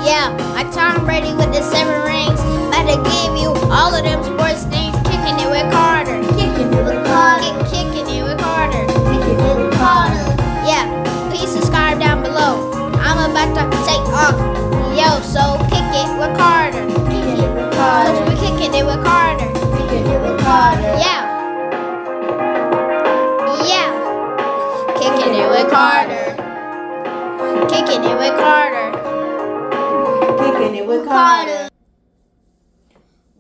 Yeah, like Tom Brady with the 7 rings. Better give you all of them sports things. Kicking it with Karter. Kicking it with Karter. Kicking it with Karter. Kicking it with Karter. Yeah, please subscribe down below. I'm about to take off. Yo, so kick it with Karter. Kicking it with Cause Karter. we're kicking it with Karter. Kicking it with Karter. Yeah. Yeah. Kicking it with Karter. Kicking it with Karter. Kicking it with Karter.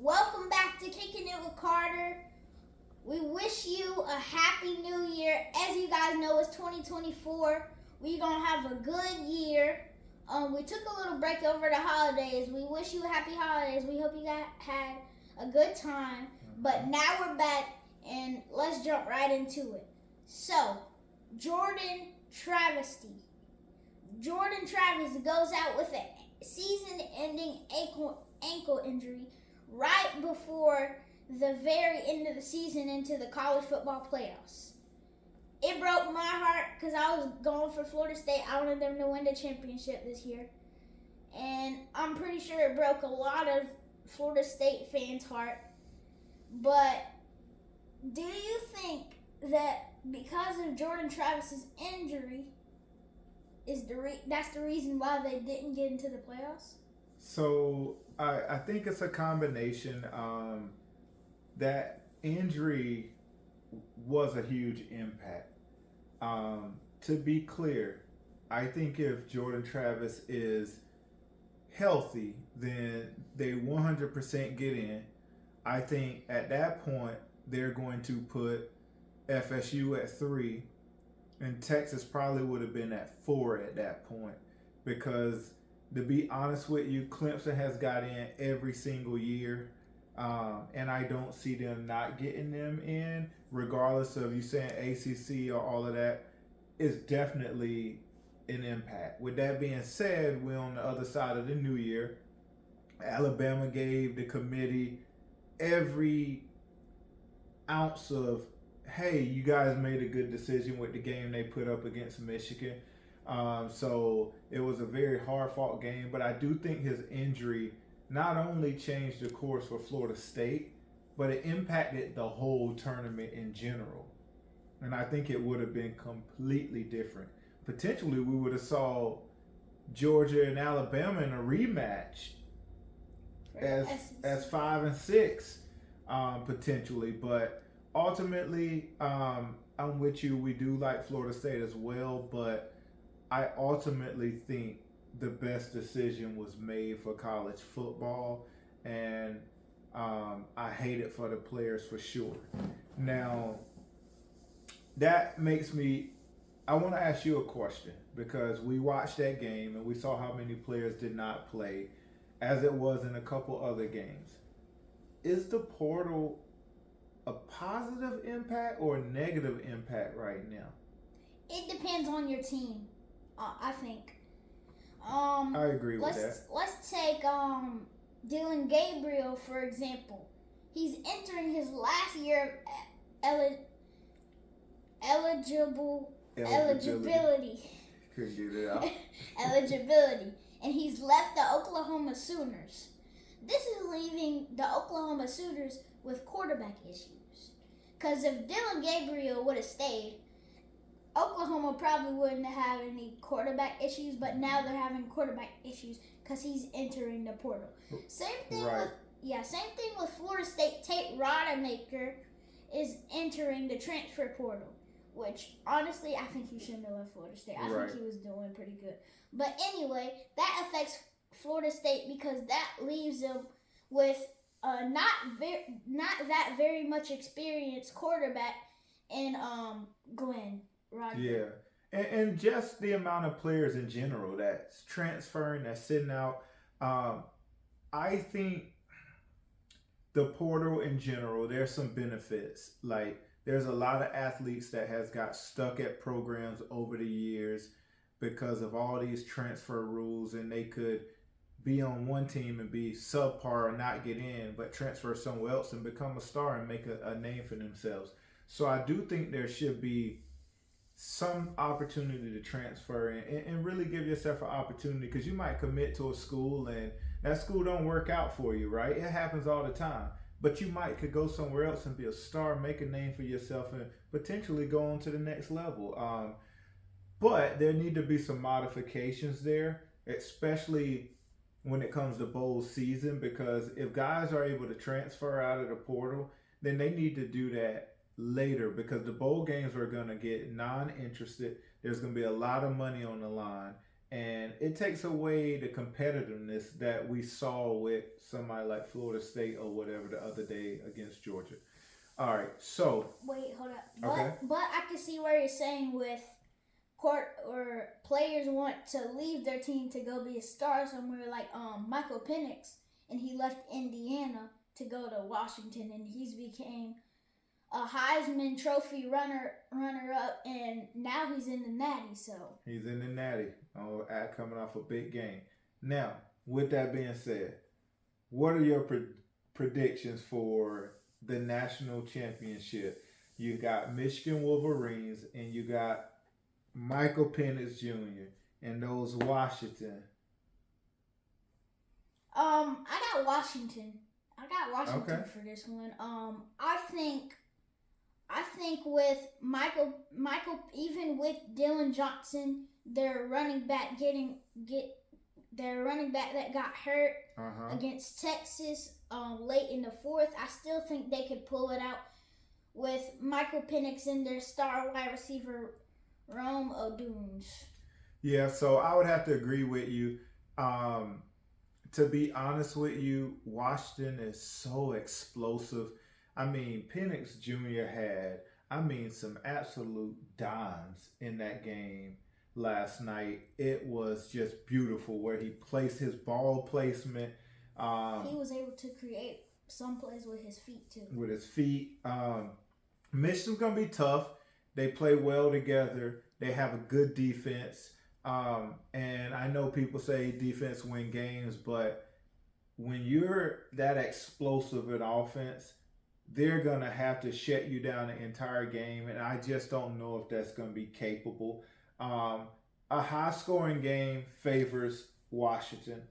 Welcome back to Kicking It with Karter. We wish you a happy new year. As you guys know, it's 2024. We're going to have a good year. We took a little break over the holidays. We wish you a happy holidays. We hope you guys had a good time. But now we're back, and let's jump right into it. So, Jordan travesty. Jordan Travis goes out with a season-ending ankle injury right before the very end of the season into the college football playoffs. It broke my heart because I was going for Florida State. I wanted them to win the championship this year. And I'm pretty sure it broke a lot of Florida State fans' heart. But do you think that because of Jordan Travis's injury, that's the reason why they didn't get into the playoffs? So I think it's a combination. That injury was a huge impact. To be clear, I think if Jordan Travis is healthy, then they 100% get in. I think at that point, they're going to put FSU at 3, and Texas probably would have been at 4 at that point. Because to be honest with you, Clemson has got in every single year. And I don't see them not getting them in, regardless of you saying ACC or all of that. It's definitely an impact. With that being said, we're on the other side of the new year. Alabama gave the committee every ounce of, hey, you guys made a good decision with the game they put up against Michigan. So it was a very hard-fought game, but I do think his injury not only changed the course for Florida State, but it impacted the whole tournament in general. And I think it would have been completely different. Potentially, we would have saw Georgia and Alabama in a rematch as 5 and 6, potentially. But ultimately, I'm with you. We do like Florida State as well, but I ultimately think the best decision was made for college football, and I hate it for the players for sure. Now, that makes me, I want to ask you a question, because we watched that game and we saw how many players did not play, as it was in a couple other games. Is the portal a positive impact or a negative impact right now? It depends on your team, I think. I agree with that. Let's take Dylan Gabriel, for example. He's entering his last year of eligibility. Couldn't get it out. Eligibility. And he's left the Oklahoma Sooners. This is leaving the Oklahoma Sooners with quarterback issues. Because if Dylan Gabriel would have stayed, Oklahoma probably wouldn't have any quarterback issues, but now they're having quarterback issues because he's entering the portal. Same thing with Florida State. Tate Rodemaker is entering the transfer portal, which honestly I think he shouldn't have left Florida State. I think he was doing pretty good. But anyway, that affects Florida State because that leaves them with not that very much experienced quarterback in Glenn. Right. Yeah. And just the amount of players in general that's transferring, that's sitting out. I think the portal in general, there's some benefits. Like, there's a lot of athletes that has got stuck at programs over the years because of all these transfer rules, and they could be on one team and be subpar or not get in, but transfer somewhere else and become a star and make a name for themselves. So I do think there should be some opportunity to transfer and really give yourself an opportunity, because you might commit to a school and that school don't work out for you, right? It happens all the time. But you could go somewhere else and be a star, make a name for yourself, and potentially go on to the next level. But there need to be some modifications there, especially when it comes to bowl season, because if guys are able to transfer out of the portal, then they need to do that later, because the bowl games are going to get non-interested. There's going to be a lot of money on the line, and it takes away the competitiveness that we saw with somebody like Florida State or whatever the other day against Georgia. All right, so wait, hold up. Okay. But I can see where you're saying with court or players want to leave their team to go be a star somewhere, like Michael Penix, and he left Indiana to go to Washington, and he's became a Heisman Trophy runner up, and now he's in the Natty. So he's in the Natty, coming off a big game. Now, with that being said, what are your predictions for the national championship? You got Michigan Wolverines, and you got Michael Penix Jr. and those Washington. I got Washington. Okay. For this one. I think with Michael, even with Dylan Johnson, their running back that got hurt against Texas late in the fourth, I still think they could pull it out with Michael Penix and their star wide receiver Rome Odunes. Yeah, so I would have to agree with you. To be honest with you, Washington is so explosive. I mean, Penix Jr. had, some absolute dimes in that game last night. It was just beautiful where he placed his ball placement. He was able to create some plays with his feet, too. With his feet. Michigan's going to be tough. They play well together. They have a good defense. And I know people say defense win games, but when you're that explosive in offense, they're going to have to shut you down the entire game, and I just don't know if that's going to be capable. A high-scoring game favors Washington.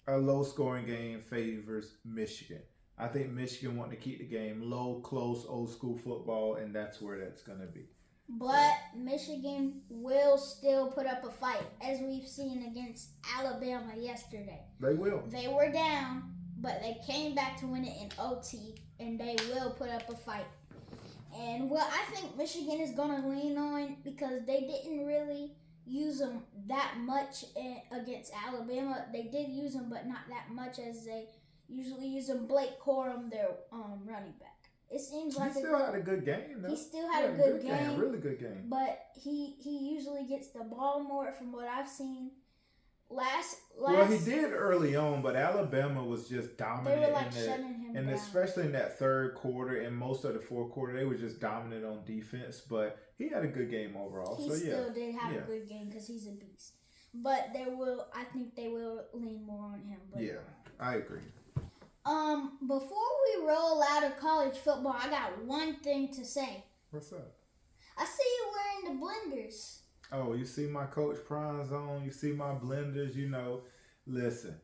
A low-scoring game favors Michigan. I think Michigan want to keep the game low, close, old-school football, and that's where that's going to be. But Michigan will still put up a fight, as we've seen against Alabama yesterday. They will. They were down, but they came back to win it in OT, and they will put up a fight. And what I think Michigan is going to lean on, because they didn't really use them that much against Alabama. They did use them, but not that much as they usually use them. Blake Corum, their running back. It seems like he still had a good game, though. He still had a good game. Really good game. But he usually gets the ball more from what I've seen. Well, he did early on, but Alabama was just dominant. They were shutting him down. Especially in that third quarter and most of the fourth quarter, they were just dominant on defense. But he had a good game overall. He still did have a good game because he's a beast. But I think they will lean more on him. But yeah, I agree. Before we roll out of college football, I got one thing to say. What's up? I see you wearing the blenders. Oh, you see my Coach Prime's on. You see my blenders. Listen,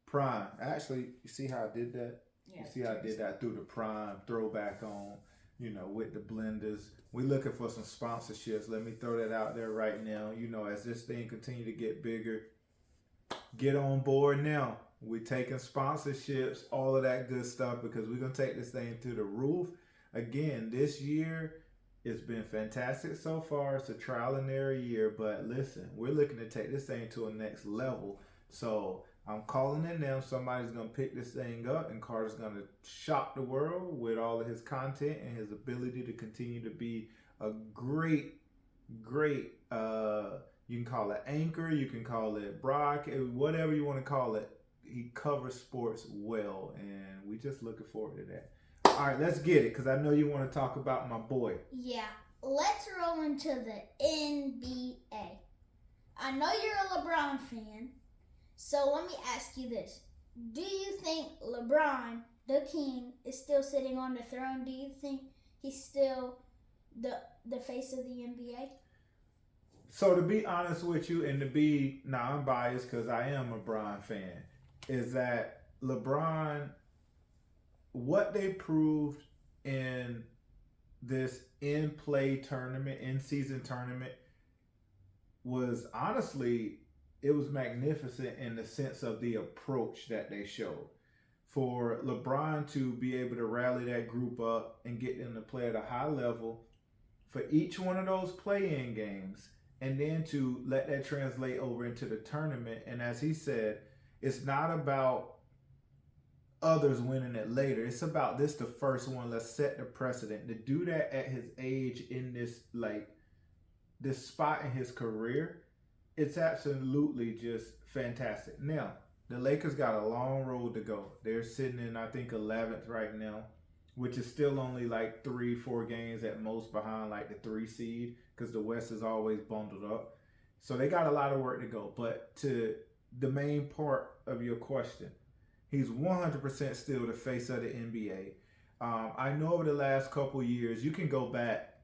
Prime. Actually, you see how I did that? Yeah, you see how I did that? I threw the Prime throwback on, with the blenders. We're looking for some sponsorships. Let me throw that out there right now. As this thing continue to get bigger, get on board now. We're taking sponsorships, all of that good stuff, because we're going to take this thing to the roof. Again, this year, it's been fantastic so far. It's a trial and error year, but listen, we're looking to take this thing to a next level. So I'm calling it now. Somebody's going to pick this thing up, and Carter's going to shock the world with all of his content and his ability to continue to be a great, you can call it anchor, you can call it broadcast, whatever you want to call it. He covers sports well, and we just looking forward to that. All right, let's get it, because I know you want to talk about my boy. Yeah, let's roll into the NBA. I know you're a LeBron fan, so let me ask you this. Do you think LeBron, the king, is still sitting on the throne? Do you think he's still the face of the NBA? So to be honest with you, and to be I'm biased because I am a LeBron fan, is that LeBron, what they proved in this in-play tournament, in-season tournament, was honestly, it was magnificent in the sense of the approach that they showed. For LeBron to be able to rally that group up and get them to play at a high level for each one of those play-in games, and then to let that translate over into the tournament. And as he said, it's not about others winning it later. It's about this the first one. Let's set the precedent. To do that at his age in this spot in his career, it's absolutely just fantastic. Now, the Lakers got a long road to go. They're sitting in, I think, 11th right now, which is still only like 3-4 games at most behind like the 3 seed, because the West is always bundled up. So they got a lot of work to go. But to the main part of your question, he's 100% still the face of the NBA. I know over the last couple years, you can go back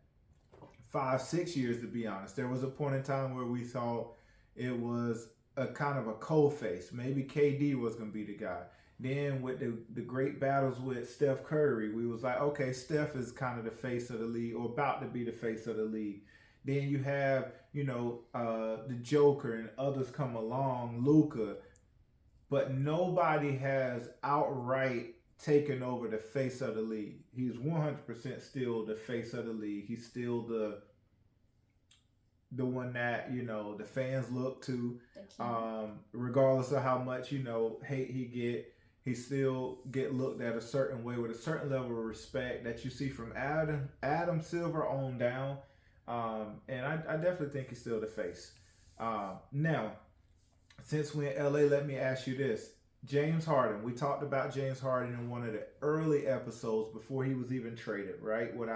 5-6 years to be honest. There was a point in time where we thought it was a kind of a cold face. Maybe KD was going to be the guy. Then with the great battles with Steph Curry, we was like, okay, Steph is kind of the face of the league, or about to be the face of the league. Then you have, the Joker and others come along, Luka, but nobody has outright taken over the face of the league. He's 100% still the face of the league. He's still the one that, the fans look to, regardless of how much, hate he get. He still get looked at a certain way with a certain level of respect that you see from Adam Silver on down. And I definitely think he's still the face. Now, since we're in LA, let me ask you this. James Harden. We talked about James Harden in one of the early episodes before he was even traded, right? What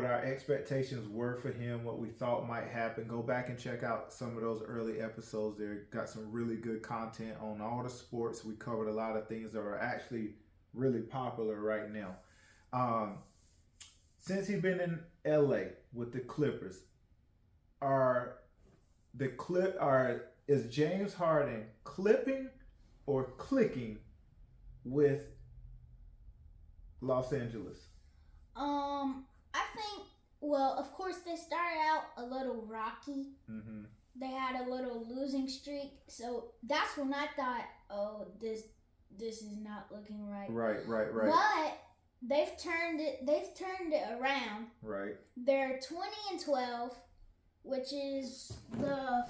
our expectations were for him, what we thought might happen. Go back and check out some of those early episodes. They got some really good content on all the sports. We covered a lot of things that are actually really popular right now. Since he's been in LA with the Clippers, is James Harden clipping or clicking with Los Angeles? I think, well, of course, they started out a little rocky. Mm-hmm. They had a little losing streak. So that's when I thought, oh, this is not looking right. Right. But they've turned it around. Right. They're 20-12, which is the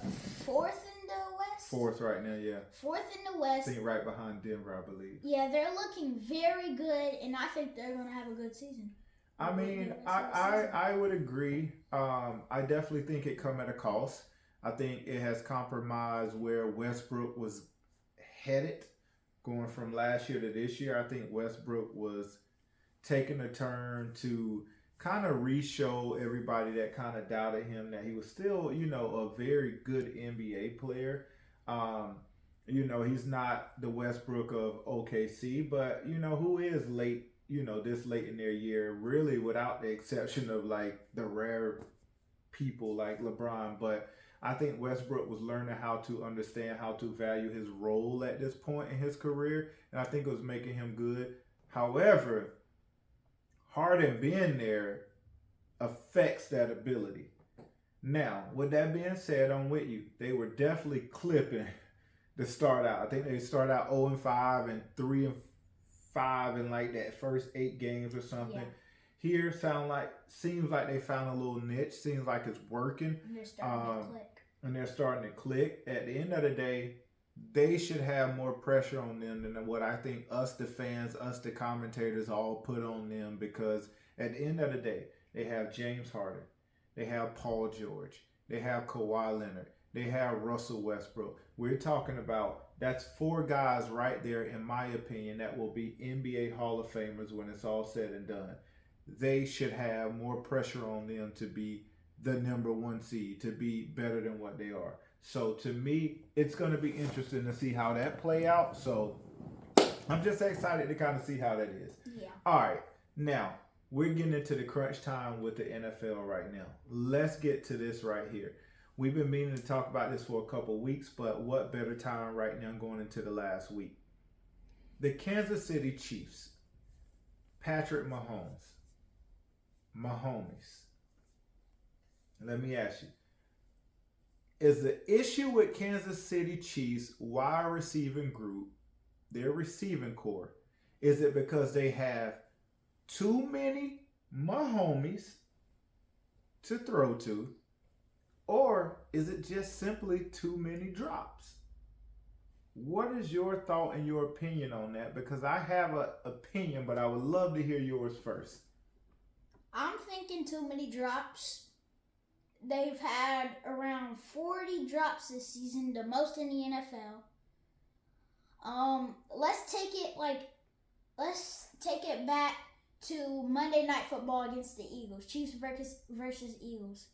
4th in the West. 4th right now, yeah. 4th in the West. I think right behind Denver, I believe. Yeah, they're looking very good, and I think they're going to have a good season. I mean, I would agree. I definitely think it come at a cost. I think it has compromised where Westbrook was headed going from last year to this year. I think Westbrook was taking a turn to kind of re-show everybody that kind of doubted him that he was still, a very good NBA player. He's not the Westbrook of OKC, but, who is late, this late in their year, really without the exception of like the rare people like LeBron. But I think Westbrook was learning how to understand how to value his role at this point in his career. And I think it was making him good. However, Harden being there affects that ability. Now, with that being said, I'm with you. They were definitely clipping to start out. I think they started out 0-5 and 3-5 in like that first 8 games or something. Yeah. Here seems like they found a little niche. Seems like it's working. And they're starting to click. At the end of the day, they should have more pressure on them than what I think us, the fans, us, the commentators, all put on them. Because at the end of the day, they have James Harden, they have Paul George, they have Kawhi Leonard, they have Russell Westbrook. We're talking about, that's 4 guys right there, in my opinion, that will be NBA Hall of Famers when it's all said and done. They should have more pressure on them to be the number 1 seed, to be better than what they are. So to me, it's going to be interesting to see how that play out. So I'm just excited to kind of see how that is. Yeah. All right. Now, we're getting into the crunch time with the NFL right now. Let's get to this right here. We've been meaning to talk about this for a couple weeks, but what better time right now going into the last week? The Kansas City Chiefs, Patrick Mahomes, Momies. Let me ask you, is the issue with Kansas City Chiefs wide receiving group, their receiving core, is it because they have too many Momies to throw to, or is it just simply too many drops? What is your thought and your opinion on that? Because I have an opinion, but I would love to hear yours first. I'm thinking too many drops. They've had around 40 drops this season, the most in the NFL. Let's take it back to Monday Night Football against the Eagles, Chiefs versus Eagles.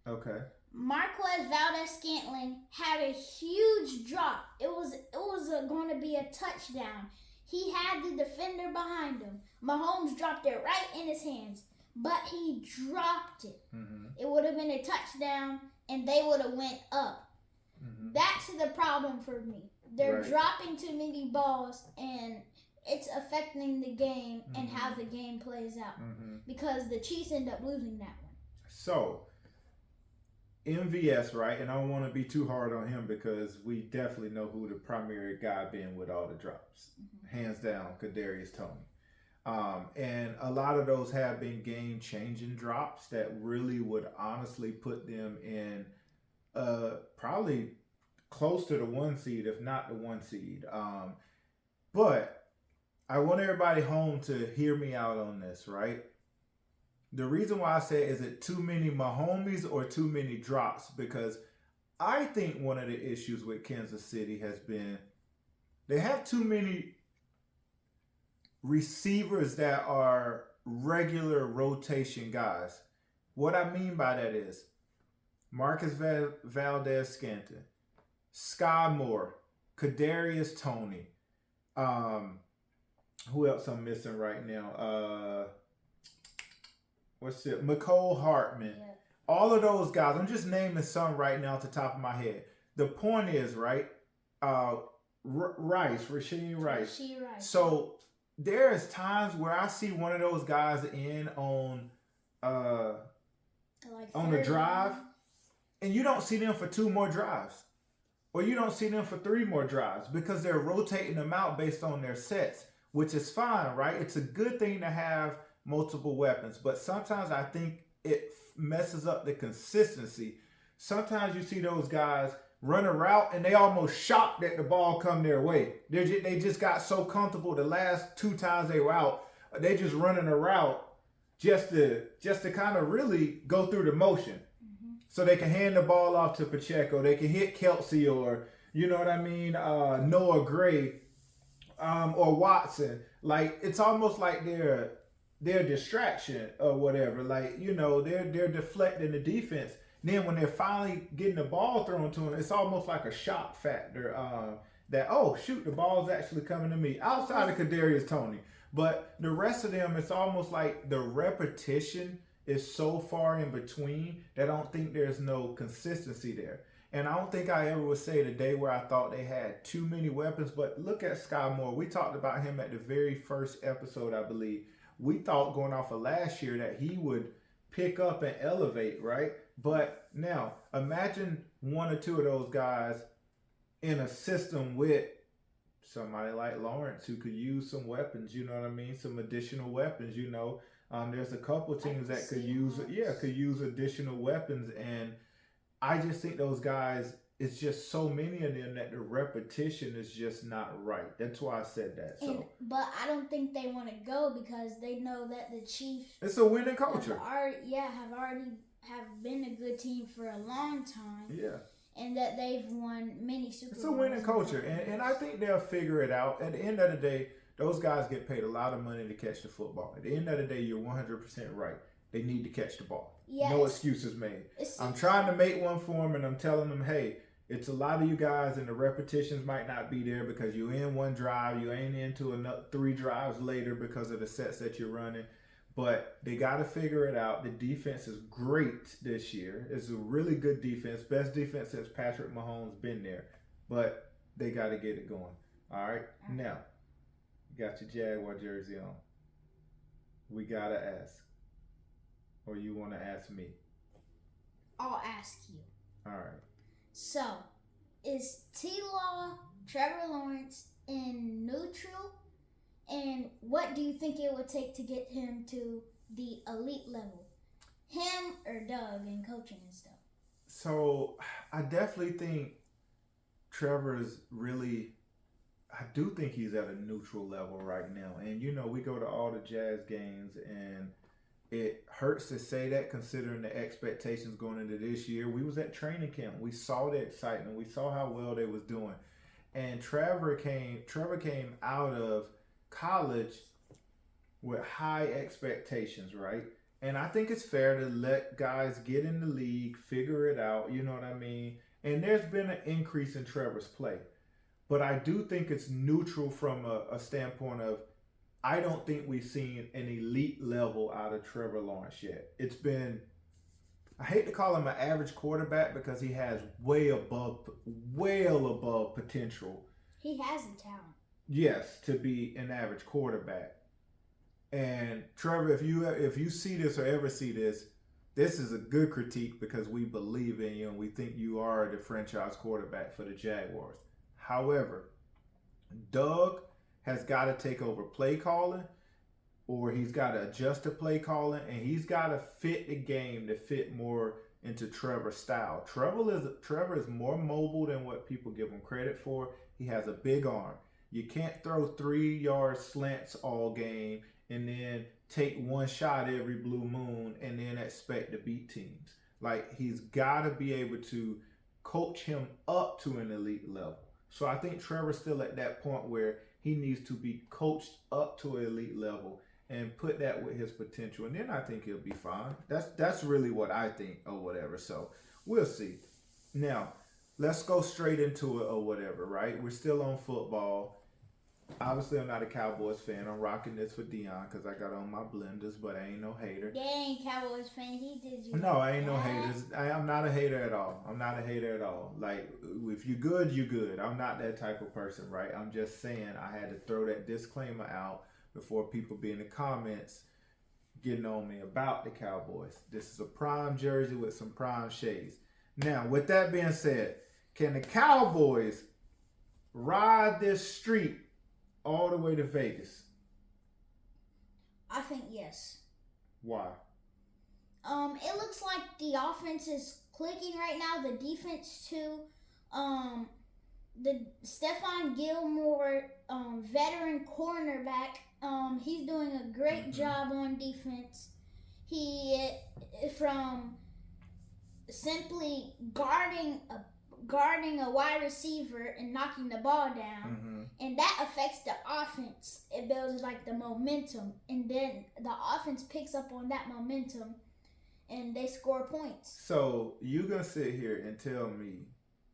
Okay. Marquez Valdez-Scantling had a huge drop. It was going to be a touchdown. He had the defender behind him. Mahomes dropped it right in his hands, but he dropped it. Mm-hmm. It would have been a touchdown, and they would have went up. Mm-hmm. That's the problem for me. They're dropping too many balls, and it's affecting the game and how the game plays out because the Chiefs end up losing that one. So, MVS, right? And I don't want to be too hard on him because we definitely know who the primary guy been with all the drops. Hands down, Kadarius Toney. And a lot of those have been game-changing drops that really would honestly put them in probably close to the 1 seed, if not the 1 seed. But I want everybody home to hear me out on this, right? The reason why I say, is it too many Momies or too many drops? Because I think one of the issues with Kansas City has been they have too many receivers that are regular rotation guys. What I mean by that is Marcus Valdez-Scantling, Sky Moore, Kadarius Toney. Who else I'm missing right now? McCole Hartman. Yeah. All of those guys. I'm just naming some right now at the top of my head. The point is, right? Rashee Rice. So there's times where I see one of those guys in on the drive, and you don't see them for 2 more drives, or you don't see them for 3 more drives because they're rotating them out based on their sets, which is fine, right? It's a good thing to have multiple weapons, but sometimes I think it messes up the consistency. Sometimes you see those guys run a route and they almost shocked that the ball come their way. They just got so comfortable the last 2 times they were out. They just running a route just to kind of really go through the motion. So they can hand the ball off to Pacheco. They can hit Kelsey or, you know what I mean, Noah Gray or Watson. Like, it's almost like they're distraction or whatever. Like, you know, they're deflecting the defense. Then when they're finally getting the ball thrown to them, it's almost like a shock factor that, oh, shoot, the ball's actually coming to me. Outside of Kadarius Toney. But the rest of them, it's almost like the repetition is so far in between that I don't think there's no consistency there. And I don't think I ever would say the day where I thought they had too many weapons. But look at Sky Moore. We talked about him at the very first episode, I believe. We thought going off of last year that he would pick up and elevate, right? But now, imagine 1 or 2 of those guys in a system with somebody like Lawrence who could use some weapons, you know what I mean? Some additional weapons, you know. There's a couple teams that could use additional weapons, and I just think those guys, it's just so many of them that the repetition is just not right. That's why I said that. But I don't think they want to go because they know that the Chiefs, it's a winning culture. Have been a good team for a long time. Yeah. And that they've won many Super Bowls. It's a winning culture, and I think they'll figure it out. At the end of the day, those guys get paid a lot of money to catch the football. At the end of the day, you're 100% right. They need to catch the ball. Yes. No excuses made. I'm trying to make one for them, and I'm telling them, hey, it's a lot of you guys, and the repetitions might not be there because you're in one drive. You ain't into another 3 drives later because of the sets that you're running. but they got to figure it out. The defense is great this year. It's a really good defense, best defense since Patrick Mahomes been there. But they got to get it going. All right, now you got your Jaguar jersey on. We gotta ask, or you want to ask me? I'll ask you. All right. So, is T-Law, Trevor Lawrence in neutral? And what do you think it would take to get him to the elite level? Him or Doug in coaching and stuff? So, I definitely think Trevor's really, I do think he's at a neutral level right now. And, you know, we go to all the Jazz games, and it hurts to say that considering the expectations going into this year. We was at training camp. We saw the excitement. We saw how well they was doing. And Trevor came out of college with high expectations, right? And I think it's fair to let guys get in the league, figure it out, you know what I mean? And there's been an increase in Trevor's play. But I do think it's neutral from a standpoint of, I don't think we've seen an elite level out of Trevor Lawrence yet. It's been, I hate to call him an average quarterback because he has well above potential. He has the talent. Yes, to be an average quarterback. And Trevor, if you see this or ever see this, this is a good critique because we believe in you and we think you are the franchise quarterback for the Jaguars. However, Doug has got to take over play calling, or he's got to adjust to play calling, and he's got to fit the game to fit more into Trevor's style. Trevor is more mobile than what people give him credit for. He has a big arm. You can't throw 3-yard slants all game and then take one shot every blue moon and then expect to beat teams. Like, he's got to be able to coach him up to an elite level. So I think Trevor's still at that point where he needs to be coached up to an elite level and put that with his potential. And then I think he'll be fine. That's really what I think or whatever. So we'll see. Now, let's go straight into it or whatever, right? We're still on football. Obviously, I'm not a Cowboys fan. I'm rocking this for Dion because I got on my blenders, but I ain't no hater. They ain't Cowboys fan. He did you. No, I ain't no haters. I'm not a hater at all. I'm not a hater at all. Like, if you're good, you're good. I'm not that type of person, right? I'm just saying I had to throw that disclaimer out before people be in the comments getting on me about the Cowboys. This is a prime jersey with some prime shades. Now, with that being said, can the Cowboys ride this streak all the way to Vegas? I think yes. Why? It looks like the offense is clicking right now. The defense too. The Stephon Gilmore, veteran cornerback. He's doing a great job on defense. He from simply guarding a wide receiver and knocking the ball down, and that affects the offense. It builds like the momentum, and then the offense picks up on that momentum, and they score points. So you gonna sit here and tell me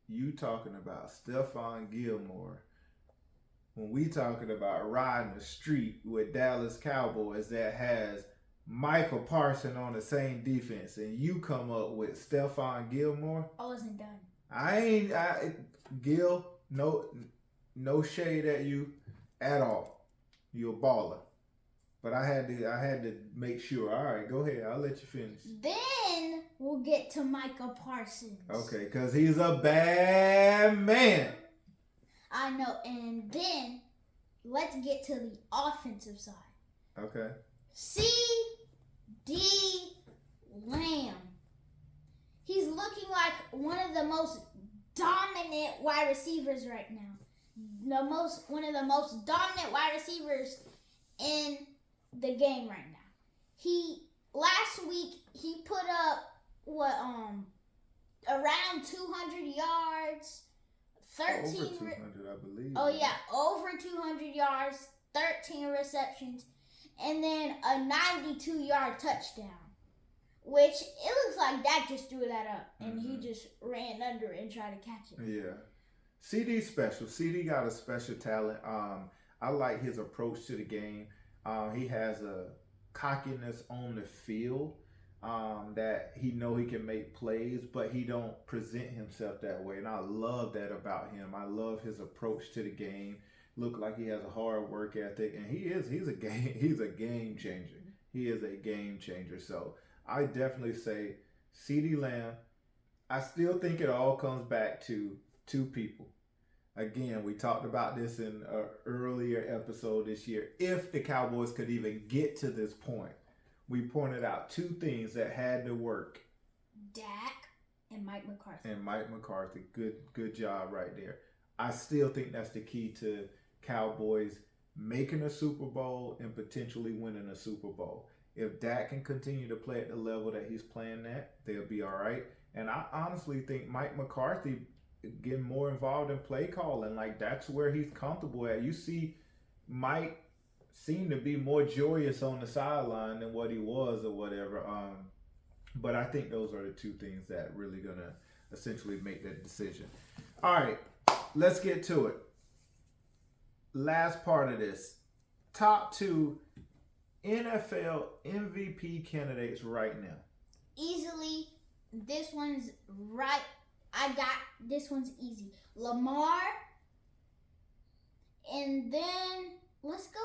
you talking about Stephon Gilmore when we talking about riding the street with Dallas Cowboys that has Michael Parsons on the same defense, and you come up with Stephon Gilmore? I wasn't done. Gil, no shade at you at all. You're a baller. But I had to make sure. All right, go ahead. I'll let you finish. Then we'll get to Michael Parsons. Okay, because he's a bad man. I know. And then let's get to the offensive side. Okay. C.D. Lamb. He's looking like one of the most dominant wide receivers right now. One of the most dominant wide receivers in the game right now. Last week he put up around 200 yards, 13 over 200, I believe. Oh yeah, over 200 yards, 13 receptions, and then a 92-yard touchdown. Which it looks like Dak just threw that up, and he just ran under it and tried to catch it. Yeah, CD's special. CD got a special talent. I like his approach to the game. He has cockiness on the field. That he know he can make plays, but he don't present himself that way. And I love that about him. I love his approach to the game. Look like he has a hard work ethic, and he's a game changer. He is a game changer. So I definitely say CeeDee Lamb. I still think it all comes back to two people. Again, we talked about this in an earlier episode this year. If the Cowboys could even get to this point, we pointed out two things that had to work. Dak and Mike McCarthy. Good job right there. I still think that's the key to Cowboys making a Super Bowl and potentially winning a Super Bowl. If Dak can continue to play at the level that he's playing at, they'll be all right. And I honestly think Mike McCarthy getting more involved in play calling, like that's where he's comfortable at. You see Mike seem to be more joyous on the sideline than what he was or whatever. But I think those are the two things that really gonna essentially make that decision. All right, let's get to it. Last part of this. Top 2 NFL MVP candidates right now. Easily, this one's right. This one's easy. Lamar, and then let's go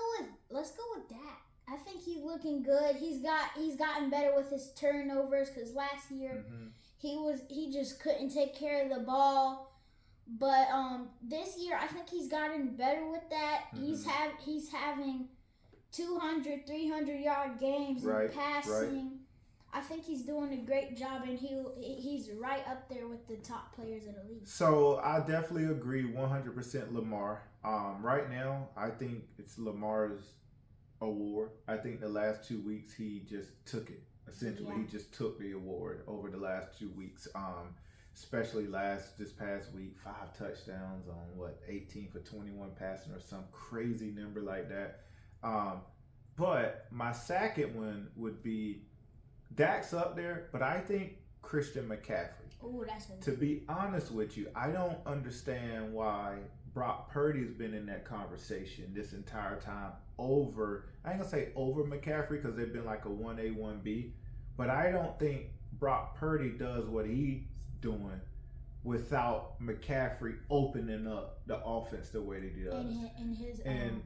with Dak. I think he's looking good. He's gotten better with his turnovers because last year he just couldn't take care of the ball. But this year I think he's gotten better with that. He's having 200, 300 yard games in passing. Right. I think he's doing a great job, and he's right up there with the top players in the league. So I definitely agree 100% Lamar. Right now, I think it's Lamar's award. I think the last 2 weeks he just took it. Essentially, he just took the award over the last 2 weeks. Especially this past week, 5 touchdowns on 18 for 21 passing or some crazy number like that. But my second one would be Dak's up there, but I think Christian McCaffrey. Oh, that's good. To be honest with you, I don't understand why Brock Purdy's been in that conversation this entire time over, I ain't gonna say over McCaffrey because they've been like a 1A, 1B, but I don't think Brock Purdy does what he's doing without McCaffrey opening up the offense the way that he does. And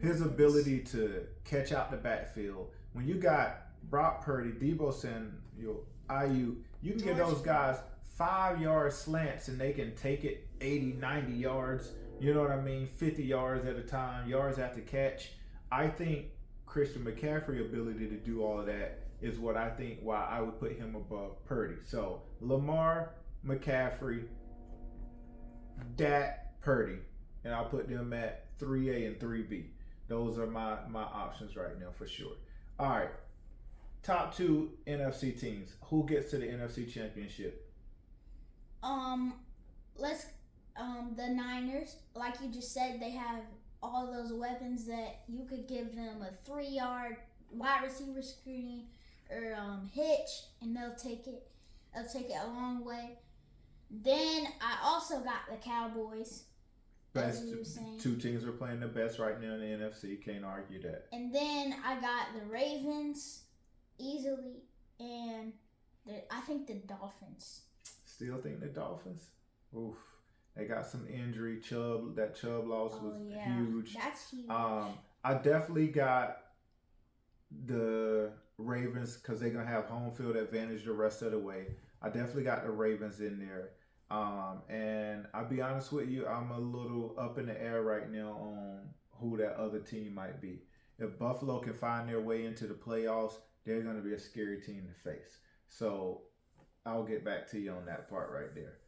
his ability to catch out the backfield. When you got Brock Purdy, Debo Samuel, IU, you can get those guys 5 yard slants and they can take it 80, 90 yards, you know what I mean, 50 yards at a time, yards after catch. I think Christian McCaffrey's ability to do all of that is what I think why I would put him above Purdy. So Lamar, McCaffrey, Dak, Purdy, and I'll put them at 3A and 3B. Those are my options right now for sure. All right. Top 2 NFC teams. Who gets to the NFC Championship? The Niners. Like you just said, they have all those weapons that you could give them a 3-yard wide receiver screen or hitch, and they'll take it. They'll take it a long way. Then I also got the Cowboys. Best 2 teams are playing the best right now in the NFC. Can't argue that. And then I got the Ravens easily, and I think the Dolphins. Still think the Dolphins? Oof. They got some injury. That Chubb loss was huge. That's huge. I definitely got the Ravens because they're going to have home field advantage the rest of the way. I definitely got the Ravens in there. And I'll be honest with you, I'm a little up in the air right now on who that other team might be. If Buffalo can find their way into the playoffs, they're going to be a scary team to face. So I'll get back to you on that part right there.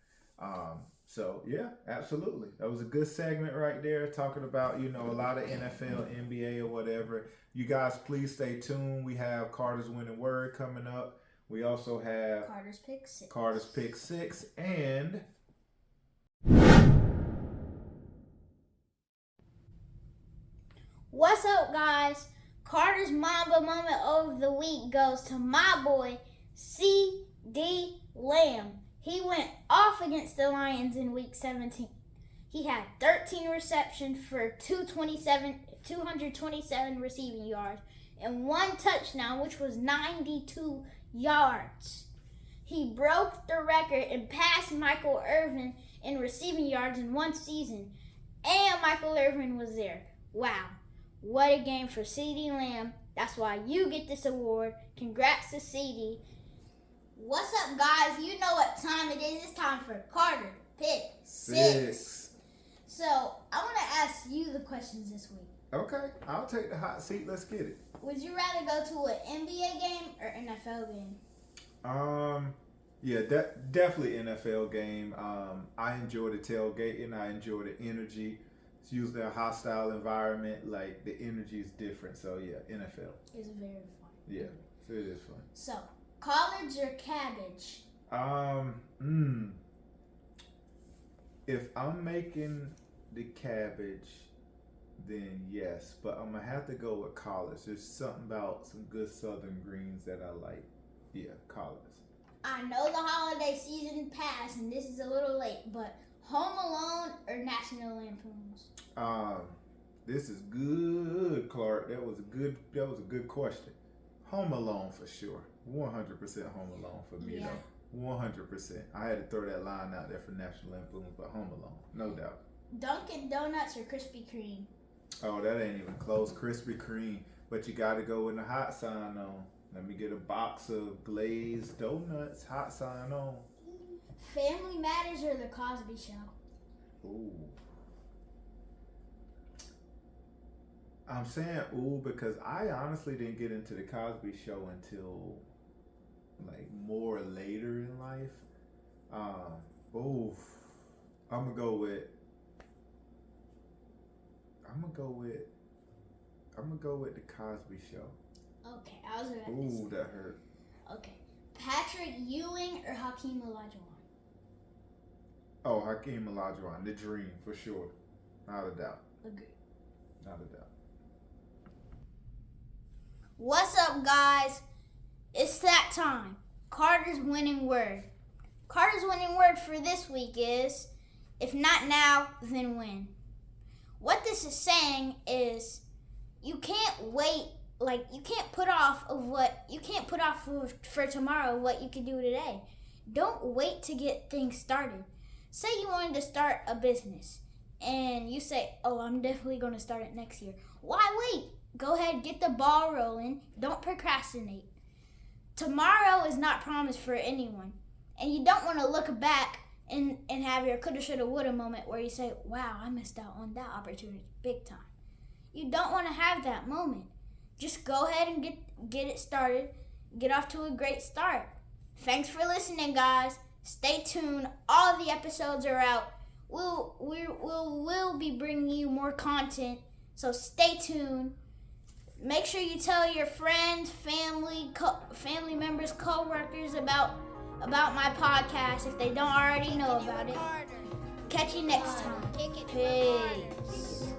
So yeah, absolutely. That was a good segment right there talking about, a lot of NFL, NBA or whatever. You guys, please stay tuned. We have Carter's Winning Word coming up. We also have Carter's Pick 6 and what's up, guys? Carter's Mamba Moment of the Week goes to my boy, CeeDee Lamb. He went off against the Lions in Week 17. He had 13 receptions for 227 receiving yards and 1 touchdown, which was 92 yards. He broke the record and passed Michael Irvin in receiving yards in 1 season. And Michael Irvin was there. Wow. What a game for CeeDee Lamb. That's why you get this award. Congrats to CeeDee. What's up, guys? You know what time it is. It's time for Carter Pick 6. So, I want to ask you the questions this week. Okay, I'll take the hot seat. Let's get it. Would you rather go to an NBA game or NFL game? Yeah, definitely NFL game. I enjoy the tailgating. I enjoy the energy. It's usually a hostile environment. Like, the energy is different. So, yeah, NFL. It's very fun. Yeah, so it is fun. So, collard or cabbage? If I'm making the cabbage, then yes. But I'm going to have to go with collards. There's something about some good southern greens that I like. Yeah, collards. I know the holiday season passed and this is a little late, but Home Alone or National Lampoons? This is good, Clark. That was a good question. Home Alone for sure. 100% Home Alone for me though. 100%. I had to throw that line out there for National Lampoons, but Home Alone, no doubt. Dunkin' Donuts or Krispy Kreme? Oh, that ain't even close. Krispy Kreme, but you got to go with the hot sign on. Let me get a box of glazed donuts. Hot sign on. Family Matters or The Cosby Show? Ooh. I'm saying ooh because I honestly didn't get into The Cosby Show until like more later in life. Oof. I'm gonna go with The Cosby Show. Okay, I was about Ooh, to say. that hurt. Okay. Patrick Ewing or Hakeem Olajuwon? Oh, Hakeem Olajuwon, the dream for sure, not a doubt. Agreed. Not a doubt. What's up, guys? It's that time. Carter's winning word. Carter's winning word for this week is, if not now, then when. What this is saying is, you can't wait. Like, you can't put off for tomorrow what you can do today. Don't wait to get things started. Say you wanted to start a business and you say, oh, I'm definitely going to start it next year. Why wait? Go ahead, get the ball rolling. Don't procrastinate. Tomorrow is not promised for anyone. And you don't want to look back and have your coulda, shoulda, woulda moment where you say, wow, I missed out on that opportunity big time. You don't want to have that moment. Just go ahead and get it started. Get off to a great start. Thanks for listening, guys. Stay tuned. All the episodes are out. We'll be bringing you more content. So stay tuned. Make sure you tell your friends, family members, co-workers about my podcast if they don't already know about it. Catch you next time. Peace.